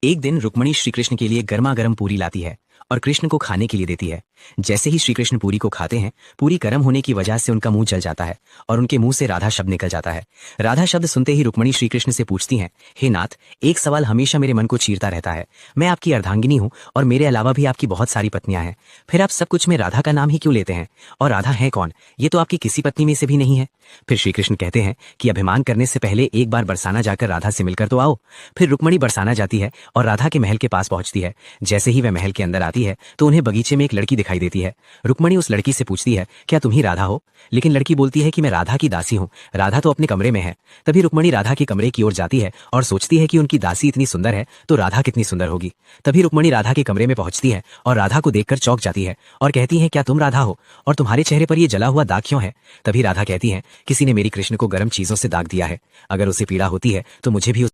एक दिन रुक्मणी श्री कृष्ण के लिए गर्मा गर्म पूरी लाती है और कृष्ण को खाने के लिए देती है। जैसे ही श्री कृष्ण पूरी को खाते हैं, पूरी गर्म होने की वजह से उनका मुंह जल जाता है और उनके मुंह से राधा शब्द निकल जाता है। राधा शब्द सुनते ही रुक्मणी श्री कृष्ण से पूछती हैं, हे नाथ, एक सवाल हमेशा मेरे मन को चीरता रहता है। मैं आपकी अर्धांगिनी हूँ और मेरे अलावा भी आपकी बहुत सारी पत्नियां हैं, फिर आप सब कुछ में राधा का नाम ही क्यों लेते हैं? और राधा है कौन? ये तो आपकी किसी पत्नी में से भी नहीं है। फिर श्री कृष्ण कहते हैं कि अभिमान करने से पहले एक बार बरसाना जाकर राधा से मिलकर तो आओ। फिर रुक्मणी बरसाना जाती है और राधा के महल के पास पहुंचती है। जैसे ही वह महल के अंदर आती है तो उन्हें बगीचे में एक लड़की दिखाई देती है। रुक्मणी उस लड़की से पूछती है, क्या तुम ही राधा हो? लेकिन लड़की बोलती है कि मैं राधा की दासी हूँ, राधा तो अपने कमरे में है। तभी रुक्मणी राधा के कमरे की ओर जाती है और सोचती है कि उनकी दासी इतनी सुंदर है तो राधा कितनी सुंदर होगी। तभी रुक्मणी राधा के कमरे में पहुंचती है और राधा को देखकर चौंक जाती है और कहती है, क्या तुम राधा हो और तुम्हारे चेहरे पर यह जला हुआ दाग क्यों है? तभी राधा कहती है, किसी ने मेरी कृष्ण को गर्म चीजों से दाग दिया है, अगर उसे पीड़ा होती है तो मुझे भी।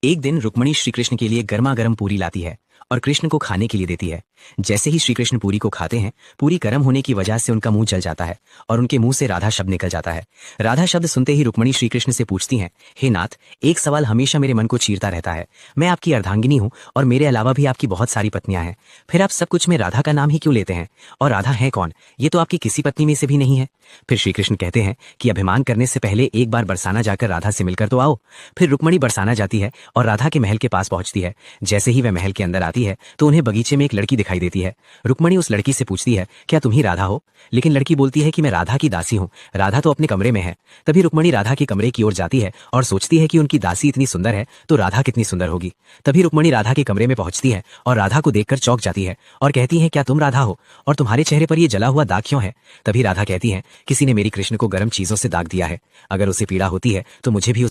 एक दिन रुक्मणी श्री कृष्ण के लिए गर्मा गर्म पूरी लाती है और कृष्ण को खाने के लिए देती है। जैसे ही श्री कृष्ण पूरी को खाते हैं, पूरी गर्म होने की वजह से उनका मुंह जल जाता है और उनके मुंह से राधा शब्द निकल जाता है। राधा शब्द सुनते ही रुक्मणी श्री कृष्ण से पूछती हैं, हे नाथ, एक सवाल हमेशा मेरे मन को चीरता रहता है। मैं आपकी अर्धांगिनी हूँ और मेरे अलावा भी आपकी बहुत सारी पत्नियां हैं, फिर आप सब कुछ में राधा का नाम ही क्यों लेते हैं? और राधा है कौन? ये तो आपकी किसी पत्नी में से भी नहीं है। फिर श्री कृष्ण कहते हैं कि अभिमान करने से पहले एक बार बरसाना जाकर राधा से मिलकर तो आओ। फिर रुक्मणी बरसाना जाती है और राधा के महल के पास पहुंचती है। जैसे ही वह महल के अंदर आती है तो उन्हें बगीचे में एक लड़की दिखाई देती है। रुक्मणी उस लड़की से पूछती है, क्या तुम ही राधा हो? लेकिन लड़की बोलती है कि मैं राधा की दासी हूँ, राधा तो अपने कमरे में है। तभी रुक्मणी राधा के कमरे की ओर जाती है और सोचती है कि उनकी दासी इतनी सुंदर है तो राधा कितनी सुंदर होगी। तभी रुक्मणी राधा के कमरे में पहुंचती है और राधा को देखकर चौंक जाती है और कहती है, क्या तुम राधा हो और तुम्हारे चेहरे पर यह जला हुआ दाग क्यों है? तभी राधा कहती है, किसी ने मेरी कृष्ण को गर्म चीजों से दाग दिया है, अगर उसे पीड़ा होती है तो मुझे भी